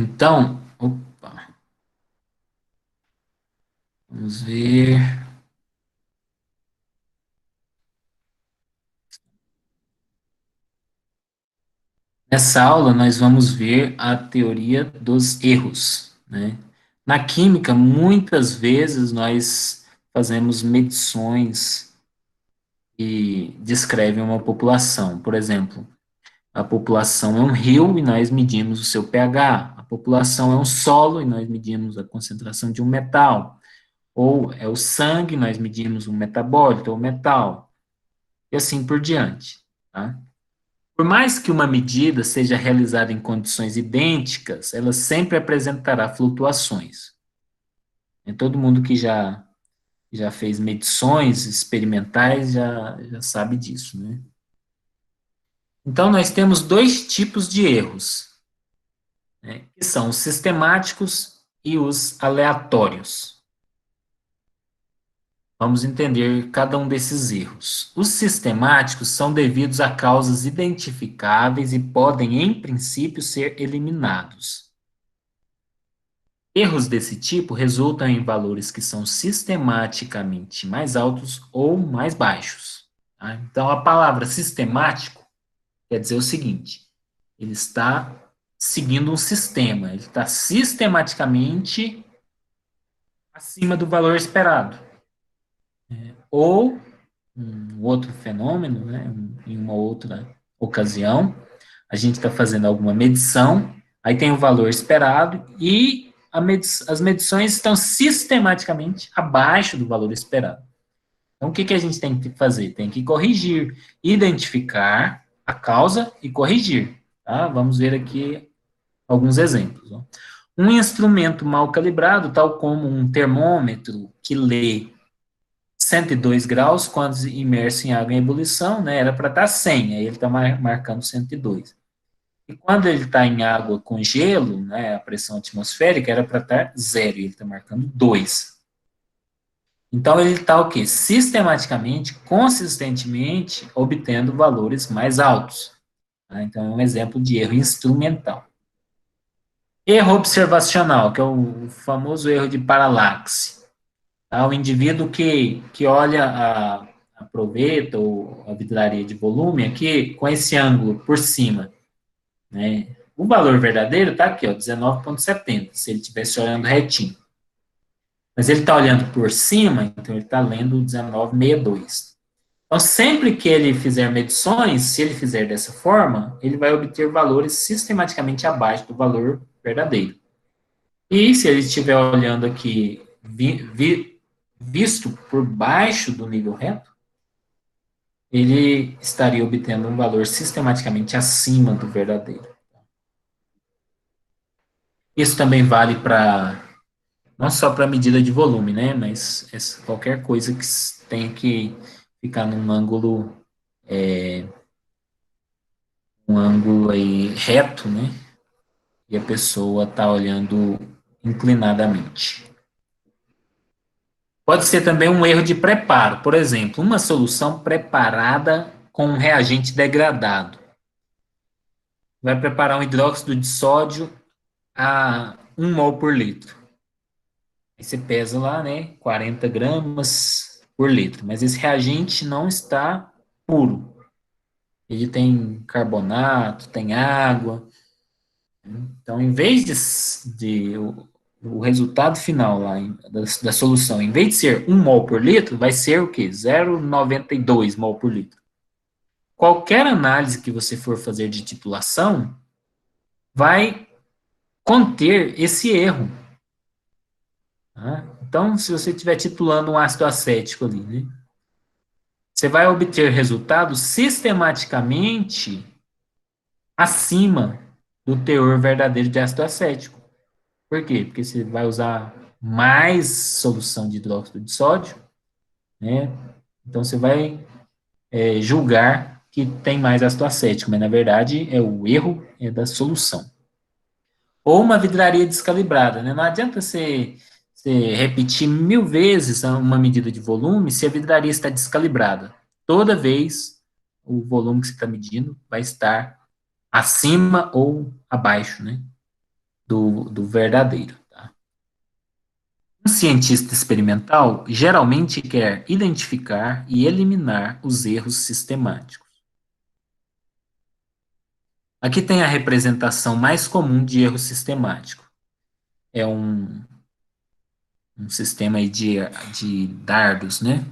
Então, opa, vamos ver. Nessa aula, nós vamos ver a teoria dos erros, né? Na química, muitas vezes nós fazemos medições que descrevem uma população. Por exemplo, a população é um rio e nós medimos o seu pH. A população é um solo e nós medimos a concentração de um metal. Ou é o sangue, nós medimos um metabólito ou metal. E assim por diante, tá? Por mais que uma medida seja realizada em condições idênticas, ela sempre apresentará flutuações. E todo mundo que já fez medições experimentais já sabe disso, né? Então, nós temos dois tipos de erros, né, que são os sistemáticos e os aleatórios. Vamos entender cada um desses erros. Os sistemáticos são devidos a causas identificáveis e podem, em princípio, ser eliminados. Erros desse tipo resultam em valores que são sistematicamente mais altos ou mais baixos. Tá? Então, a palavra sistemático quer dizer o seguinte: ele está seguindo um sistema, ele está sistematicamente acima do valor esperado. Ou um outro fenômeno, né, em uma outra ocasião, a gente está fazendo alguma medição, aí tem o valor esperado e as medições estão sistematicamente abaixo do valor esperado. Então, o que a gente tem que fazer? Tem que corrigir, identificar a causa e corrigir. Tá? Vamos ver aqui alguns exemplos. Ó. Um instrumento mal calibrado, tal como um termômetro que lê 102 graus, quando imerso em água em ebulição, né, era para estar 100, aí ele está marcando 102. E quando ele está em água com gelo, né, a pressão atmosférica era para estar 0, e ele está marcando 2. Então, ele está o quê? Sistematicamente, consistentemente, obtendo valores mais altos. Tá? Então, é um exemplo de erro instrumental. Erro observacional, que é o famoso erro de paralaxe. Tá? O indivíduo que olha a proveta ou a vidraria de volume aqui com esse ângulo por cima, né? O valor verdadeiro está aqui, ó, 19,70, se ele estivesse olhando retinho. Mas ele está olhando por cima, então ele está lendo 19,62. Então, sempre que ele fizer medições, se ele fizer dessa forma, ele vai obter valores sistematicamente abaixo do valor verdadeiro. E se ele estiver olhando aqui visto por baixo do nível reto, ele estaria obtendo um valor sistematicamente acima do verdadeiro. Isso também vale para, não só para a medida de volume, né, mas qualquer coisa que tenha que ficar num ângulo, um ângulo aí reto, né, e a pessoa está olhando inclinadamente. Pode ser também um erro de preparo. Por exemplo, uma solução preparada com um reagente degradado. Vai preparar um hidróxido de sódio a 1 mol por litro. Aí você pesa lá, né, 40 gramas por litro. Mas esse reagente não está puro. Ele tem carbonato, tem água. Então, em vez de o resultado final lá da solução, em vez de ser 1 mol por litro, vai ser o quê? 0,92 mol por litro. Qualquer análise que você for fazer de titulação vai conter esse erro. Tá? Então, se você estiver titulando um ácido acético ali, né, você vai obter resultados sistematicamente acima do teor verdadeiro de ácido acético. Por quê? Porque você vai usar mais solução de hidróxido de sódio, né? Então você vai julgar que tem mais ácido acético, mas na verdade o erro é da solução. Ou uma vidraria descalibrada, né? Não adianta você repetir 1000 vezes uma medida de volume se a vidraria está descalibrada. Toda vez o volume que você está medindo vai estar acima ou abaixo, né? do verdadeiro. Tá? Um cientista experimental geralmente quer identificar e eliminar os erros sistemáticos. Aqui tem a representação mais comum de erro sistemático. É um sistema aí de dardos, né?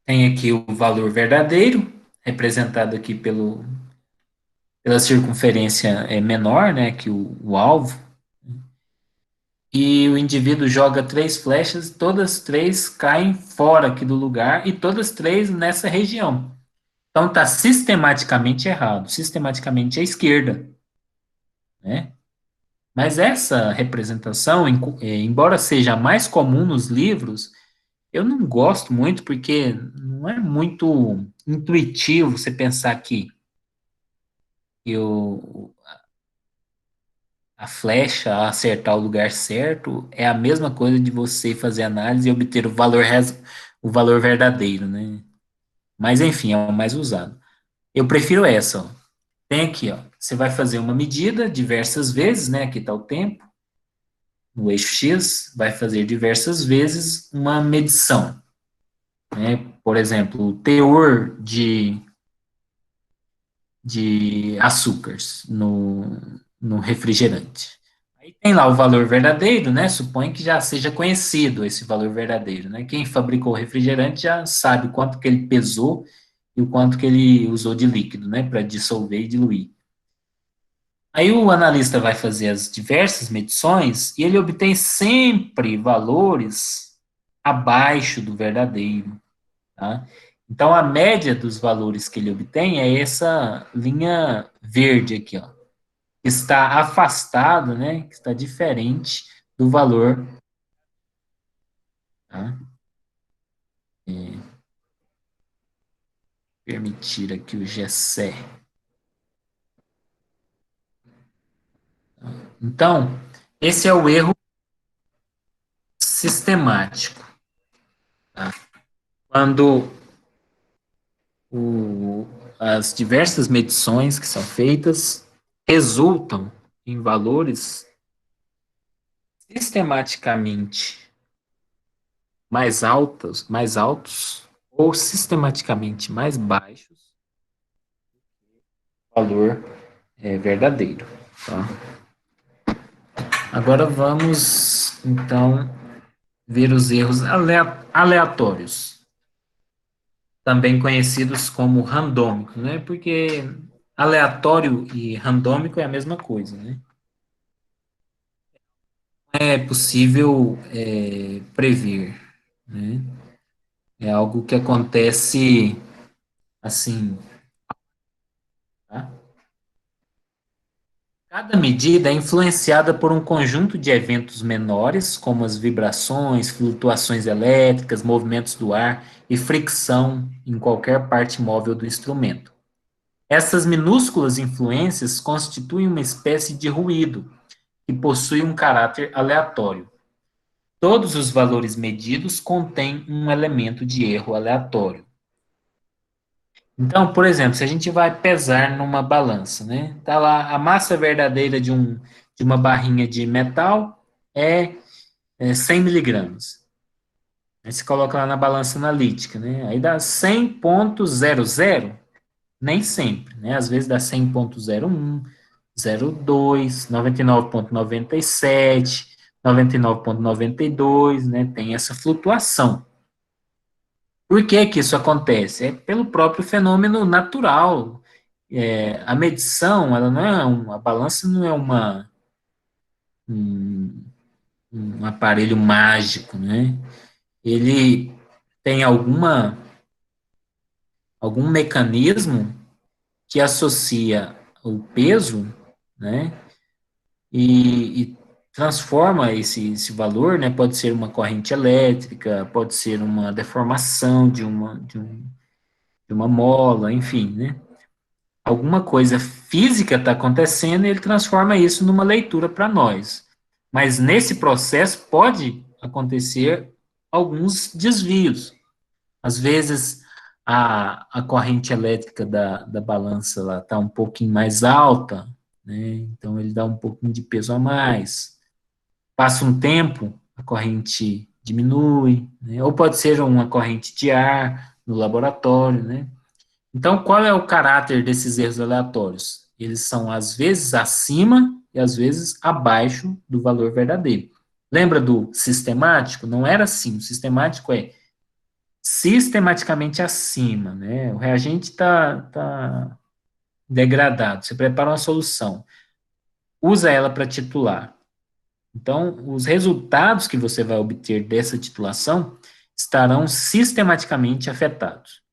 Tem aqui o valor verdadeiro, representado aqui pela circunferência menor, né, que o alvo, e o indivíduo joga três flechas, todas três caem fora aqui do lugar e todas três nessa região. Então está sistematicamente errado, sistematicamente à esquerda, né? Mas essa representação, embora seja mais comum nos livros, eu não gosto muito porque não é muito intuitivo você pensar que a flecha a acertar o lugar certo é a mesma coisa de você fazer análise e obter o valor verdadeiro, né? Mas enfim, é o mais usado. Eu prefiro essa, ó. Tem aqui, ó. Você vai fazer uma medida diversas vezes, né? Aqui está o tempo. No eixo X, vai fazer diversas vezes uma medição, né? Por exemplo, o teor de açúcares no refrigerante. Aí tem lá o valor verdadeiro, né? Supõe que já seja conhecido esse valor verdadeiro, né? Quem fabricou o refrigerante já sabe quanto que ele pesou e o quanto que ele usou de líquido, né? Para dissolver e diluir. Aí o analista vai fazer as diversas medições e ele obtém sempre valores abaixo do verdadeiro, tá? Então, a média dos valores que ele obtém é essa linha verde aqui, ó, que está afastado, né, que está diferente do valor, tá? Permitir aqui o GC. Então, esse é o erro sistemático, tá? Quando o, as diversas medições que são feitas resultam em valores sistematicamente mais altos ou sistematicamente mais baixos valor verdadeiro. Tá? Agora vamos, então, ver os erros aleatórios, também conhecidos como randômicos, né? Porque aleatório e randômico é a mesma coisa, né? É possível prever, né? É algo que acontece assim, tá? Cada medida é influenciada por um conjunto de eventos menores, como as vibrações, flutuações elétricas, movimentos do ar e fricção em qualquer parte móvel do instrumento. Essas minúsculas influências constituem uma espécie de ruído, que possui um caráter aleatório. Todos os valores medidos contêm um elemento de erro aleatório. Então, por exemplo, se a gente vai pesar numa balança, né? Tá lá a massa verdadeira de uma barrinha de metal é 100 miligramas. Aí você coloca lá na balança analítica, né? Aí dá 100,00, nem sempre, né? Às vezes dá 100,01, 0,2, 99,97, 99,92, né? Tem essa flutuação. Por que que isso acontece? É pelo próprio fenômeno natural. A medição, ela não é a balança não é um, um aparelho mágico, né? Ele tem algum mecanismo que associa o peso, né? E transforma esse valor, né? Pode ser uma corrente elétrica, pode ser uma deformação de uma mola, enfim, né? Alguma coisa física está acontecendo e ele transforma isso numa leitura para nós. Mas nesse processo pode acontecer alguns desvios. Às vezes a corrente elétrica da balança está um pouquinho mais alta né? Então ele dá um pouquinho de peso a mais. Passa um tempo, a corrente diminui, né? Ou pode ser uma corrente de ar no laboratório, né? Então, qual é o caráter desses erros aleatórios? Eles são, às vezes, acima e, às vezes, abaixo do valor verdadeiro. Lembra do sistemático? Não era assim. O sistemático é sistematicamente acima, né? O reagente está degradado. Você prepara uma solução, usa ela para titular. Então, os resultados que você vai obter dessa titulação estarão sistematicamente afetados,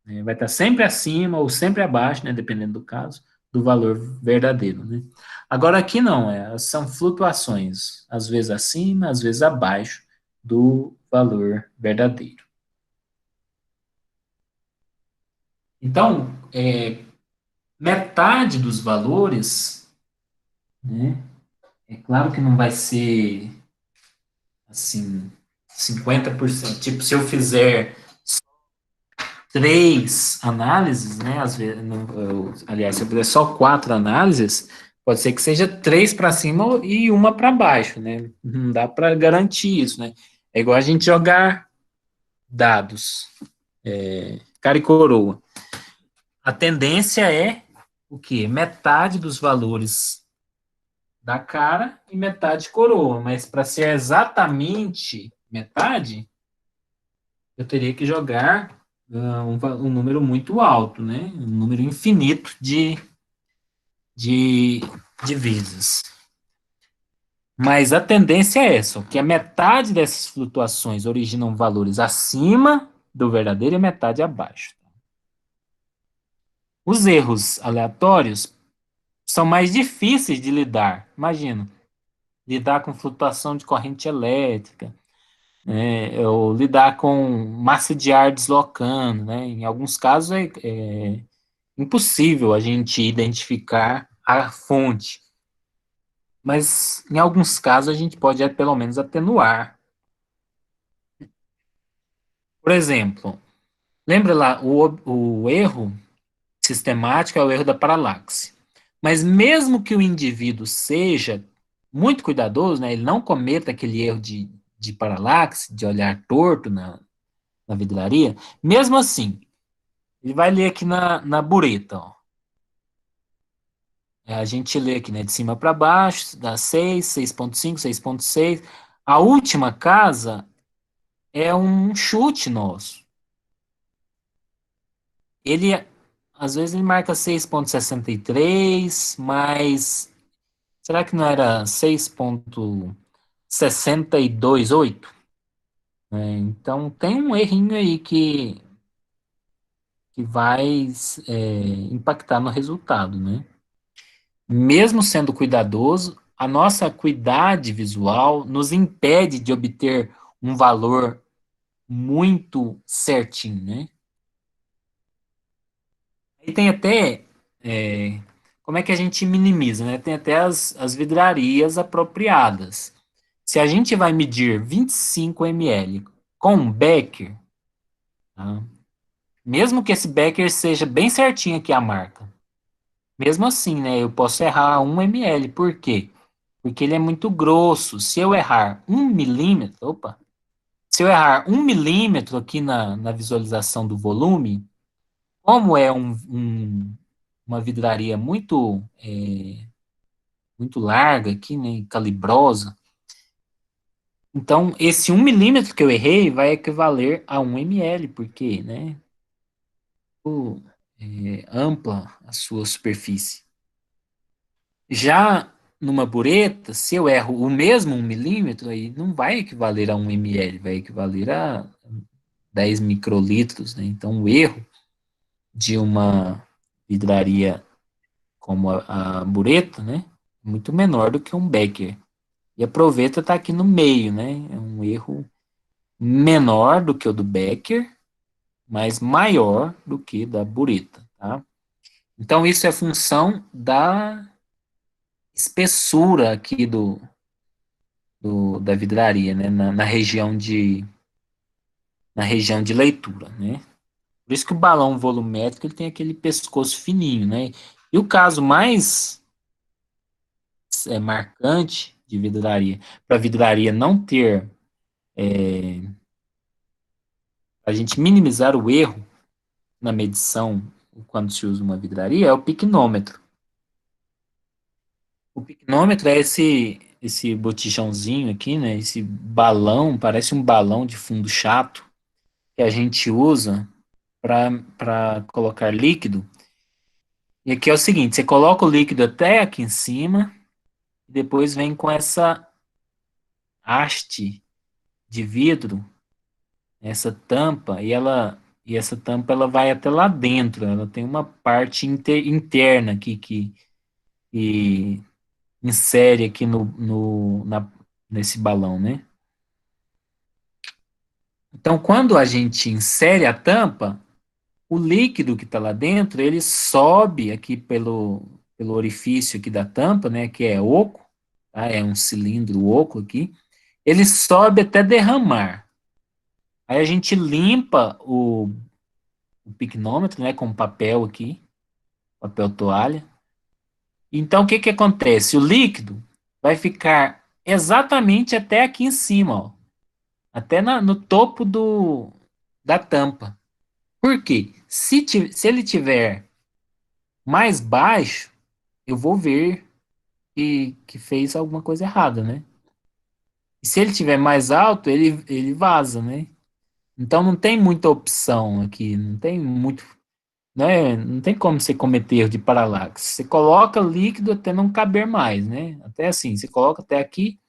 né? Vai estar sempre acima ou sempre abaixo, né, dependendo do caso, do valor verdadeiro, né? Agora aqui não, são flutuações, às vezes acima, às vezes abaixo do valor verdadeiro. Então, metade dos valores, né, é claro que não vai ser assim 50%. Tipo, se eu fizer três análises, né? Às vezes, aliás, se eu fizer só quatro análises, pode ser que seja três para cima e uma para baixo, né? Não dá para garantir isso, né? É igual a gente jogar dados, cara e coroa. A tendência é o quê? Metade dos valores da cara e metade coroa, mas para ser exatamente metade, eu teria que jogar um número muito alto, né? Um número infinito de, de vezes. Mas a tendência é essa, que a metade dessas flutuações originam valores acima do verdadeiro e a metade abaixo. Os erros aleatórios são mais difíceis de lidar. Imagina, lidar com flutuação de corrente elétrica, né, ou lidar com massa de ar deslocando, né? Em alguns casos é impossível a gente identificar a fonte, mas em alguns casos a gente pode pelo menos atenuar. Por exemplo, lembra lá, o erro sistemático é o erro da paralaxe. Mas mesmo que o indivíduo seja muito cuidadoso, né, ele não cometa aquele erro de paralaxe, de olhar torto na vidraria, mesmo assim, ele vai ler aqui na bureta, ó. A gente lê aqui, né, de cima para baixo, dá 6, 6,5, 6,6. A última casa é um chute nosso. Ele, às vezes, ele marca 6,63, mas será que não era 6,628? Então, tem um errinho aí que vai impactar no resultado, né? Mesmo sendo cuidadoso, a nossa acuidade visual nos impede de obter um valor muito certinho, né? E tem até, como é que a gente minimiza, né? Tem até as vidrarias apropriadas. Se a gente vai medir 25 ml com um Becker, tá? Mesmo que esse Becker seja bem certinho aqui a marca, mesmo assim, né, eu posso errar 1 ml. Por quê? Porque ele é muito grosso. Se eu errar 1 milímetro, se eu errar 1 milímetro aqui na visualização do volume, como é uma vidraria muito larga aqui, né, calibrosa, então esse 1 milímetro que eu errei vai equivaler a 1 ml, porque, né, ampla a sua superfície. Já numa bureta, se eu erro o mesmo 1 milímetro, aí não vai equivaler a 1 ml, vai equivaler a 10 microlitros, né? Então, o erro de uma vidraria como a bureta, né, é muito menor do que um Becker. E a proveta está aqui no meio, né? É um erro menor do que o do Becker, mas maior do que da bureta, tá? Então, isso é função da espessura aqui da vidraria, né, na região de leitura, né. Por isso que o balão volumétrico ele tem aquele pescoço fininho, né. E o caso mais marcante de vidraria, para a vidraria não ter, a gente minimizar o erro na medição quando se usa uma vidraria, é o piquenômetro. O piquenômetro é esse botijãozinho aqui, né? Esse balão, parece um balão de fundo chato, que a gente usa para colocar líquido. E aqui é o seguinte, você coloca o líquido até aqui em cima, e depois vem com essa haste de vidro, essa tampa, e essa tampa ela vai até lá dentro, ela tem uma parte interna aqui que insere aqui nesse balão, né? Então, quando a gente insere a tampa, o líquido que está lá dentro, ele sobe aqui pelo orifício aqui da tampa, né, que é oco, tá? É um cilindro oco aqui, ele sobe até derramar. Aí a gente limpa o piquenômetro, né, com papel aqui, papel toalha. Então, o que que acontece? O líquido vai ficar exatamente até aqui em cima, ó, até no topo da tampa. Por quê? Se ele tiver mais baixo, eu vou ver que fez alguma coisa errada, né? E se ele tiver mais alto, ele vaza, né? Então não tem muita opção aqui, não tem muito, né? Não tem como você cometer erro de paralaxe. Você coloca líquido até não caber mais, né? Até assim, você coloca até aqui,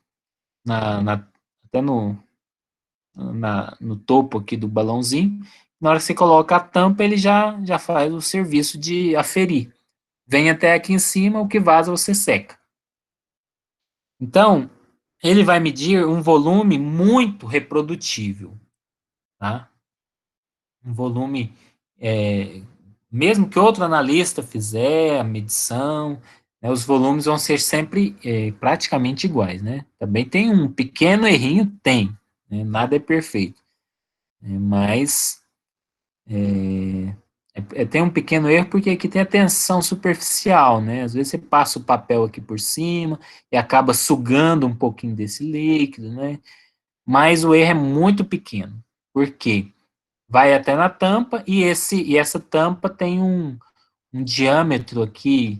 até no topo aqui do balãozinho. Na hora que você coloca a tampa, ele já faz o serviço de aferir. Vem até aqui em cima, o que vaza você seca. Então, ele vai medir um volume muito reprodutível, tá? Um volume, mesmo que outro analista fizer a medição, né, os volumes vão ser sempre praticamente iguais, né? Também tem um pequeno errinho, tem, né? Nada é perfeito, né? Mas tem um pequeno erro porque aqui tem a tensão superficial, né? Às vezes você passa o papel aqui por cima e acaba sugando um pouquinho desse líquido, né? Mas o erro é muito pequeno. Por quê? Vai até na tampa e essa tampa tem um diâmetro aqui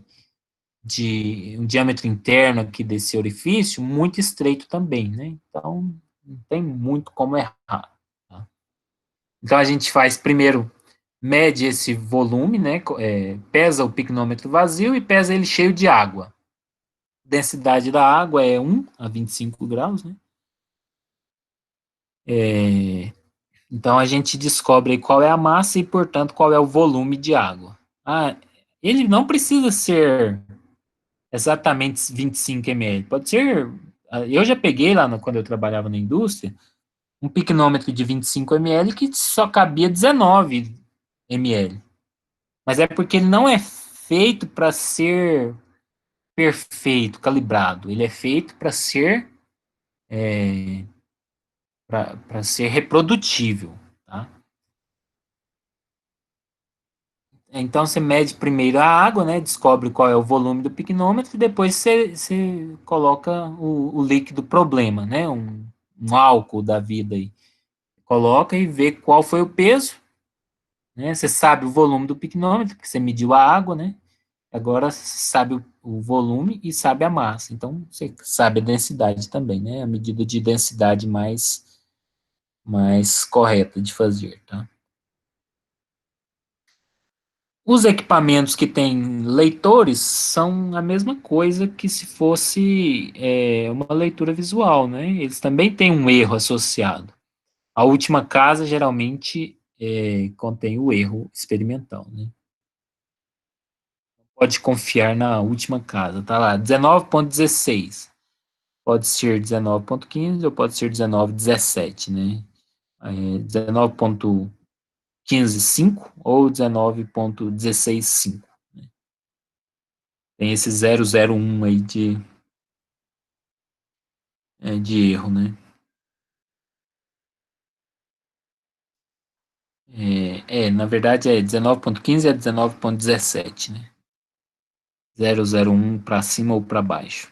um diâmetro interno aqui desse orifício muito estreito também, né? Então não tem muito como errar. Tá? Então a gente faz primeiro mede esse volume, né? Pesa o piquenômetro vazio e pesa ele cheio de água. Densidade da água é 1 a 25 graus, né? Então a gente descobre aí qual é a massa e, portanto, qual é o volume de água. Ah, ele não precisa ser exatamente 25 ml. Pode ser. Eu já peguei lá quando eu trabalhava na indústria um piquenômetro de 25 ml que só cabia 19 ml. Mas é porque ele não é feito para ser perfeito, calibrado. Ele é feito para ser reprodutível, tá? Então você mede primeiro a água, né? Descobre qual é o volume do piquenômetro e depois você coloca o líquido problema, né? Um álcool da vida aí. Coloca e vê qual foi o peso, né? Você sabe o volume do piquenômetro, porque você mediu a água, né? Agora você sabe o volume e sabe a massa. Então você sabe a densidade também, né? A medida de densidade mais correta de fazer, tá? Os equipamentos que têm leitores são a mesma coisa que se fosse uma leitura visual, né? Eles também têm um erro associado. A última casa geralmente contém o erro experimental, né? Pode confiar na última casa, tá lá, 19,16. Pode ser 19,15 ou pode ser 19,17, né? 19,15,5 ou 19,16,5. Tem esse 001 aí de erro, né? Na verdade é 19,15 a 19,17, né? 001 para cima ou para baixo.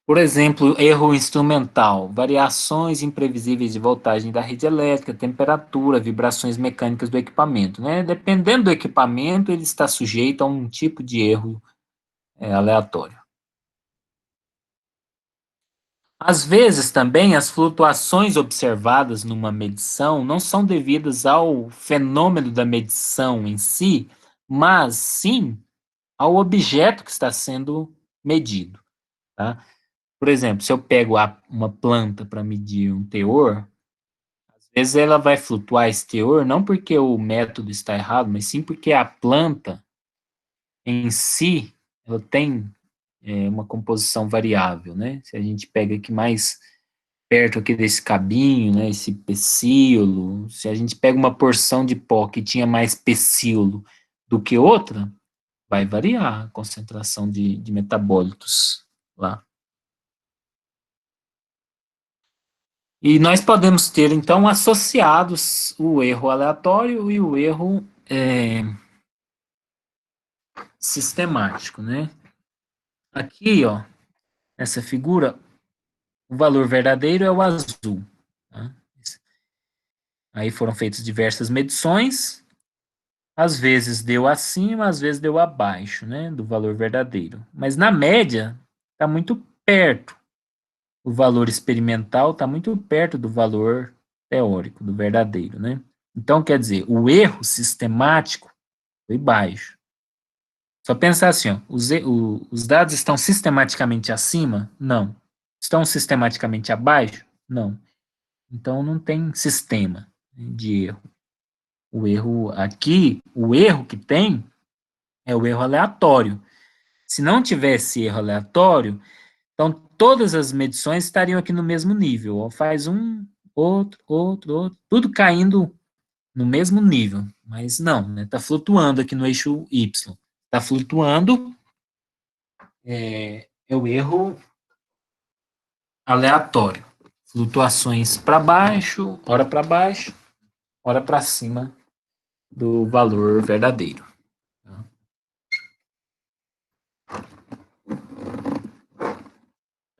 Por exemplo, erro instrumental, variações imprevisíveis de voltagem da rede elétrica, temperatura, vibrações mecânicas do equipamento, né? Dependendo do equipamento, ele está sujeito a um tipo de erro aleatório. Às vezes, também, as flutuações observadas numa medição não são devidas ao fenômeno da medição em si, mas sim ao objeto que está sendo medido, tá? Por exemplo, se eu pego uma planta para medir um teor, às vezes ela vai flutuar esse teor não porque o método está errado, mas sim porque a planta em si ela tem uma composição variável, né? Se a gente pega aqui mais perto aqui desse cabinho, né, esse pecíolo, se a gente pega uma porção de pó que tinha mais pecíolo do que outra, vai variar a concentração de metabólitos lá. E nós podemos ter, então, associados o erro aleatório e o erro sistemático, né? Aqui, ó, nessa figura, o valor verdadeiro é o azul. Tá? Aí foram feitas diversas medições, às vezes deu acima, às vezes deu abaixo, né, do valor verdadeiro. Mas na média, está muito perto. O valor experimental está muito perto do valor teórico, do verdadeiro, né? Então, quer dizer, o erro sistemático foi baixo. Só pensar assim, ó, os dados estão sistematicamente acima? Não. Estão sistematicamente abaixo? Não. Então, não tem sistema de erro. O erro aqui, o erro que tem é o erro aleatório. Se não tivesse erro aleatório, então todas as medições estariam aqui no mesmo nível. Ó, faz um, outro, tudo caindo no mesmo nível. Mas não, né? Está flutuando aqui no eixo Y. Está flutuando, é o erro aleatório. Flutuações para baixo, hora para cima do valor verdadeiro.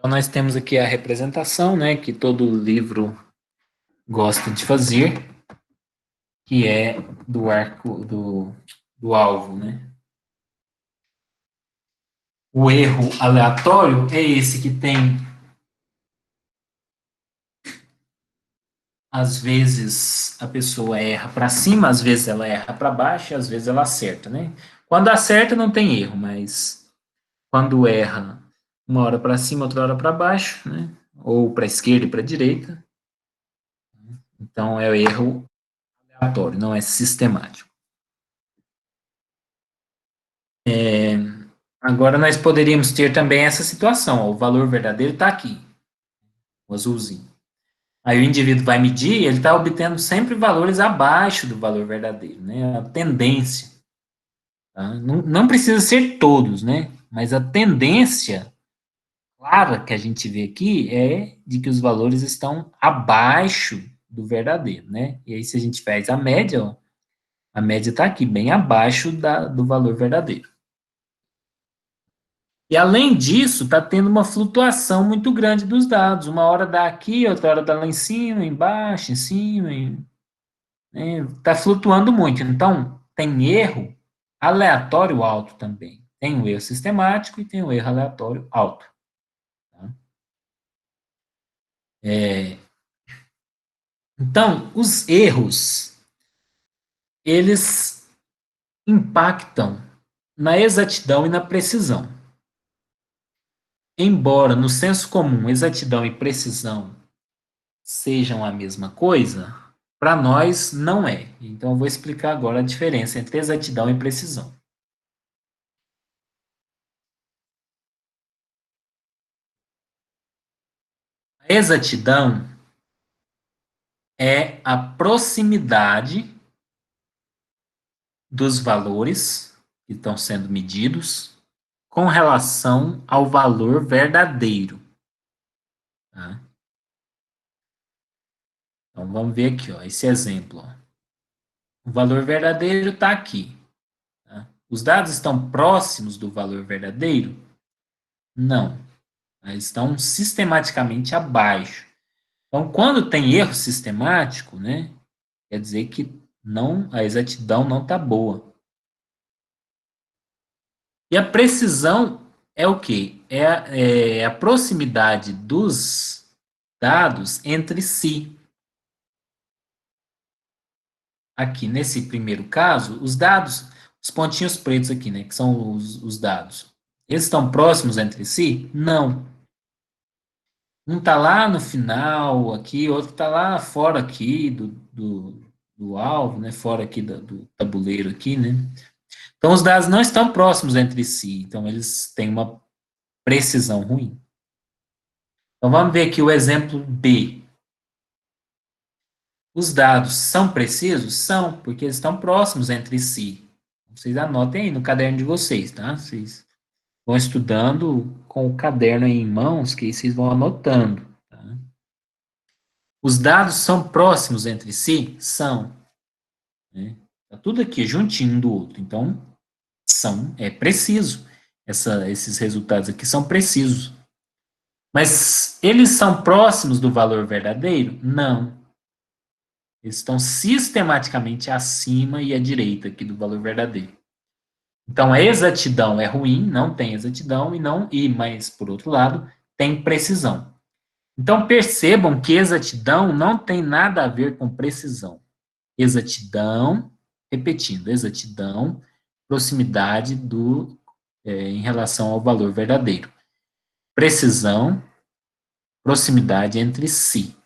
Então, nós temos aqui a representação, né, que todo livro gosta de fazer, que é do arco do alvo, né? O erro aleatório é esse que tem, às vezes a pessoa erra para cima, às vezes ela erra para baixo, às vezes ela acerta, né? Quando acerta não tem erro, mas quando erra uma hora para cima, outra hora para baixo, né? Ou para a esquerda e para a direita, então é o erro aleatório, não é sistemático. Agora nós poderíamos ter também essa situação, ó, o valor verdadeiro está aqui, o azulzinho. Aí o indivíduo vai medir, ele está obtendo sempre valores abaixo do valor verdadeiro, né? A tendência. Tá? Não precisa ser todos, né? Mas a tendência clara que a gente vê aqui é de que os valores estão abaixo do verdadeiro, né? E aí se a gente faz a média, ó, a média está aqui, bem abaixo do valor verdadeiro. E além disso, está tendo uma flutuação muito grande dos dados. Uma hora dá aqui, outra hora dá lá em cima, embaixo, em cima, está flutuando muito. Então, tem erro aleatório alto também. Tem o erro sistemático e tem o erro aleatório alto. Tá? Então, os erros, eles impactam na exatidão e na precisão. Embora no senso comum exatidão e precisão sejam a mesma coisa, para nós não é. Então eu vou explicar agora a diferença entre exatidão e precisão. A exatidão é a proximidade dos valores que estão sendo medidos com relação ao valor verdadeiro. Tá? Então vamos ver aqui, ó, esse exemplo. Ó. O valor verdadeiro está aqui. Tá? Os dados estão próximos do valor verdadeiro? Não. Eles estão sistematicamente abaixo. Então, quando tem erro sistemático, né, quer dizer que não, a exatidão não está boa. E a precisão é o quê? É a proximidade dos dados entre si. Aqui, nesse primeiro caso, os dados, os pontinhos pretos aqui, né, que são os dados, eles estão próximos entre si? Não. Um está lá no final aqui, outro está lá fora aqui do alvo, né, fora aqui do tabuleiro aqui, né. Então, os dados não estão próximos entre si, então eles têm uma precisão ruim. Então, vamos ver aqui o exemplo B. Os dados são precisos? São, porque eles estão próximos entre si. Vocês anotem aí no caderno de vocês, tá? Vocês vão estudando com o caderno aí em mãos, que aí vocês vão anotando. Tá? Os dados são próximos entre si? São. Né? Tá tudo aqui juntinho um do outro. Então, é preciso. Esses resultados aqui são precisos. Mas eles são próximos do valor verdadeiro? Não. Eles estão sistematicamente acima e à direita aqui do valor verdadeiro. Então, a exatidão é ruim, não tem exatidão, mas, por outro lado, tem precisão. Então, percebam que exatidão não tem nada a ver com precisão. Exatidão, repetindo, exatidão, proximidade em relação ao valor verdadeiro. Precisão, proximidade entre si.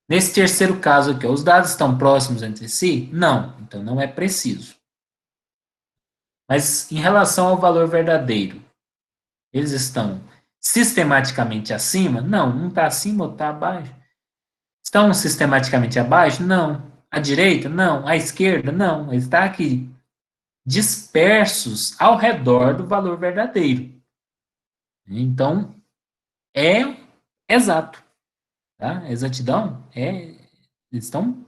Nesse terceiro caso aqui, os dados estão próximos entre si? Não, então não é preciso. Mas em relação ao valor verdadeiro, eles estão sistematicamente acima? Não, um está acima, outro está abaixo. Estão sistematicamente abaixo? Não. À direita? Não. À esquerda? Não. Ele está aqui dispersos ao redor do valor verdadeiro. Então, é exato. Tá? Exatidão eles estão,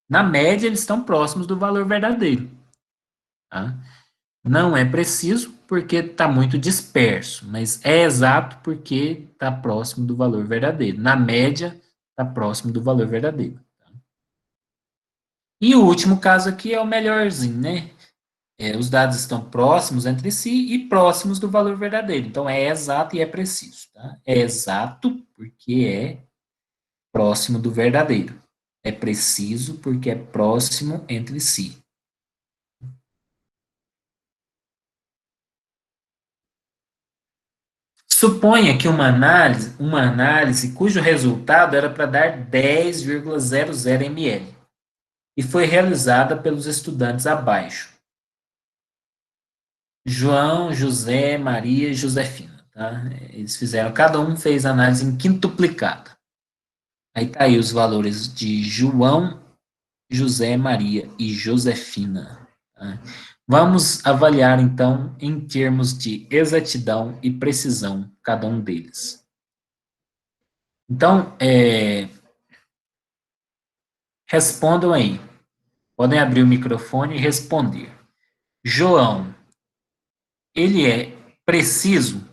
na média, eles estão próximos do valor verdadeiro. Tá? Não é preciso porque está muito disperso, mas é exato porque está próximo do valor verdadeiro. Na média, está próximo do valor verdadeiro. E o último caso aqui é o melhorzinho, né? Os dados estão próximos entre si e próximos do valor verdadeiro. Então, é exato e é preciso. Tá? É exato porque é próximo do verdadeiro. É preciso porque é próximo entre si. Suponha que uma análise cujo resultado era para dar 10,00 ml e foi realizada pelos estudantes abaixo. João, José, Maria e Josefina. Tá? Eles fizeram, cada um fez análise em quintuplicada. Aí tá aí os valores de João, José, Maria e Josefina. Tá? Vamos avaliar, então, em termos de exatidão e precisão, cada um deles. Então, respondam aí. Podem abrir o microfone e responder. João, ele é preciso?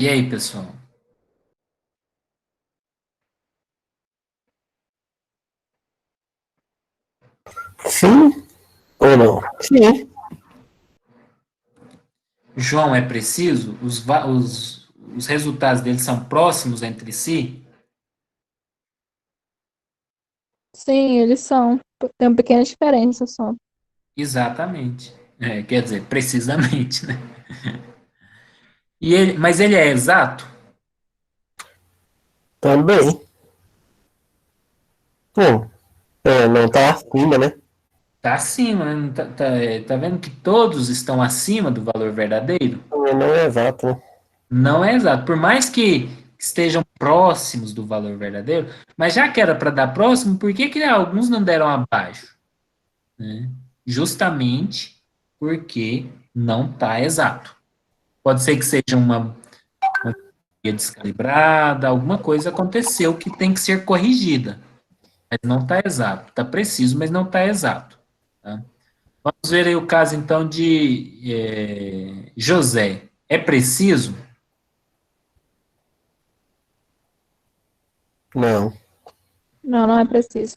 E aí, pessoal? Sim ou não? Sim. João é preciso? Os resultados dele são próximos entre si? Sim, eles são. Tem uma pequena diferença só. Exatamente. Quer dizer, precisamente, né? Mas ele é exato? Também. Não está acima, né? Está acima, né? Tá vendo que todos estão acima do valor verdadeiro? Não é exato, né? Não é exato. Por mais que estejam próximos do valor verdadeiro, mas já que era para dar próximo, por que alguns não deram abaixo? né? Justamente porque não está exato. Pode ser que seja uma descalibrada, alguma coisa aconteceu que tem que ser corrigida, mas não está exato. Está preciso, mas não está exato. Tá? Vamos ver aí o caso, então, de José. É preciso? Não. Não, não é preciso.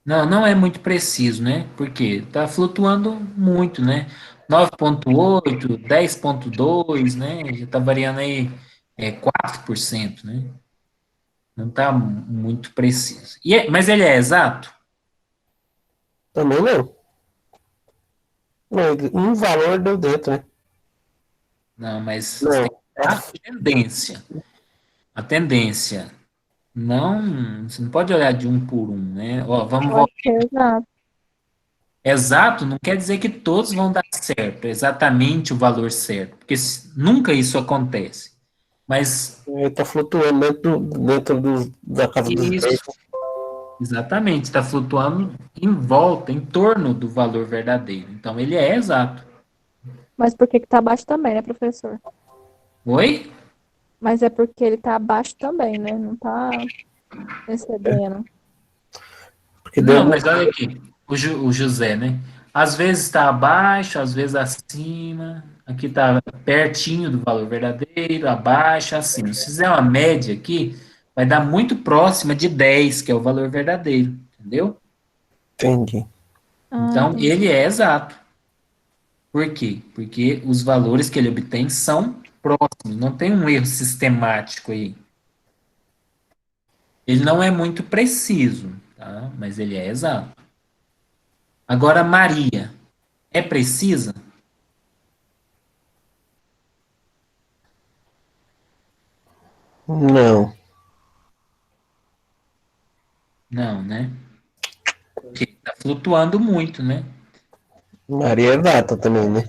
Não, não é muito preciso, né? Porque está flutuando muito, né? 9,8, 10,2, né? Já está variando aí 4%, né? Não está muito preciso. Mas ele é exato? Também não. Não, um valor deu dentro, né? Não, mas tem Não. a tendência. A tendência. Não, você não pode olhar de um por um, né? Ó, vamos Pode voltar. ser exato. Exato não quer dizer que todos vão dar certo, exatamente o valor certo, porque nunca isso acontece. Mas Ele tá flutuando da casa dos 10. isso, exatamente, está flutuando em volta, em torno do valor verdadeiro. Então ele é exato. Mas por que que tá abaixo também, né, professor? Oi? Mas é porque ele tá abaixo também, né? Não tá excedendo. Porque deu Não, algum. mas olha aqui, o José, né? Às vezes está abaixo, às vezes acima. Aqui está pertinho do valor verdadeiro, abaixo, acima. Se fizer uma média aqui, vai dar muito próxima de 10, que é o valor verdadeiro, entendeu? Entendi. Ah, Então, entendi. ele é exato. Por quê? Porque os valores que ele obtém são próximos, não tem um erro sistemático aí. Ele não é muito preciso, tá? Mas ele é exato. Agora, Maria, é precisa? Não. Não, né? Porque está flutuando muito, né? Maria é exata também, né?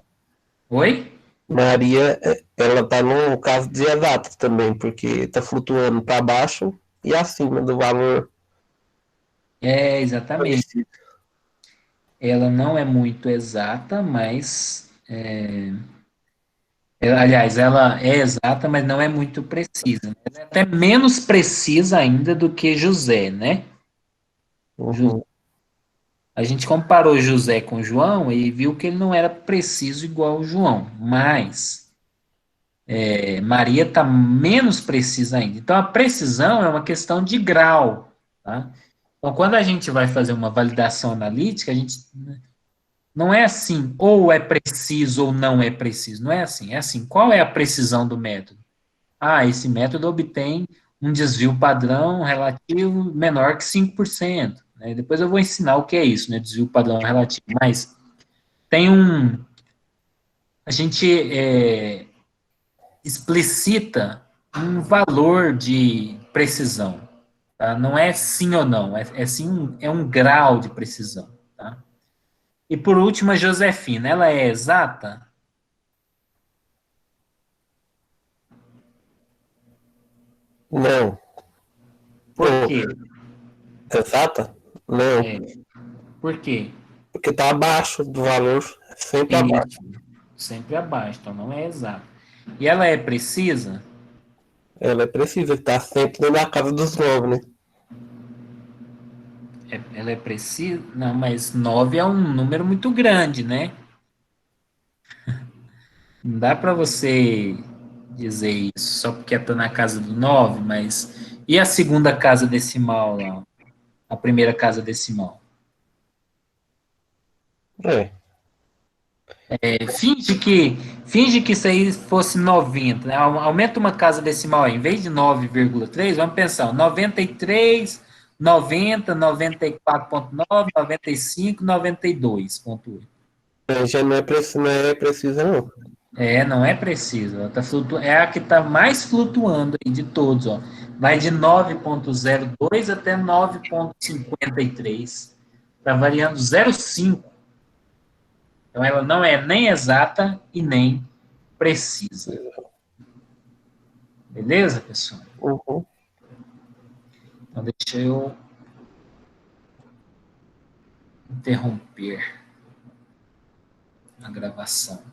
Oi? Maria, ela tá no caso de exatas também, porque tá flutuando para baixo e acima do valor É, exatamente. parecido. Ela não é muito exata, mas. Aliás, ela é exata, mas não é muito precisa, né? Ela é até menos precisa ainda do que José, né? Uhum. A gente comparou José com João e viu que ele não era preciso igual o João, mas Maria está menos precisa ainda. Então, a precisão é uma questão de grau, tá? Então, quando a gente vai fazer uma validação analítica, a gente não é assim, ou é preciso ou não é preciso. Não é assim. É assim, qual é a precisão do método? Ah, esse método obtém um desvio padrão relativo menor que 5%. Né? Depois eu vou ensinar o que é isso, né? Desvio padrão relativo. Mas tem um. A gente explicita um valor de precisão. Tá? Não é sim ou não, é sim, é um grau de precisão. Tá? E por último, a Josefina, ela é exata? Não. Por Não. quê? Exata? Não. É, por quê? Porque tá abaixo do valor, sempre abaixo. Isso, sempre abaixo, então não é exata. E ela é precisa? Ela é precisa, tá sempre dentro da casa dos 9, né? Ela é precisa? Não, mas 9 é um número muito grande, né? Não dá para você dizer isso só porque está na casa do 9, mas. E a segunda casa decimal lá? A primeira casa decimal? É. Finge que isso aí fosse 90, né? Aumenta uma casa decimal aí. Em vez de 9,3, vamos pensar, 93, 90, 94,9, 95, 92,8. Já não é precisa, não. Não é preciso. Ela tá é a que está mais flutuando aí de todos, ó. Vai de 9,02 até 9,53. Está variando 0,5. Então ela não é nem exata e nem precisa. Beleza, pessoal? Uhum. Então deixa eu Interromper a gravação.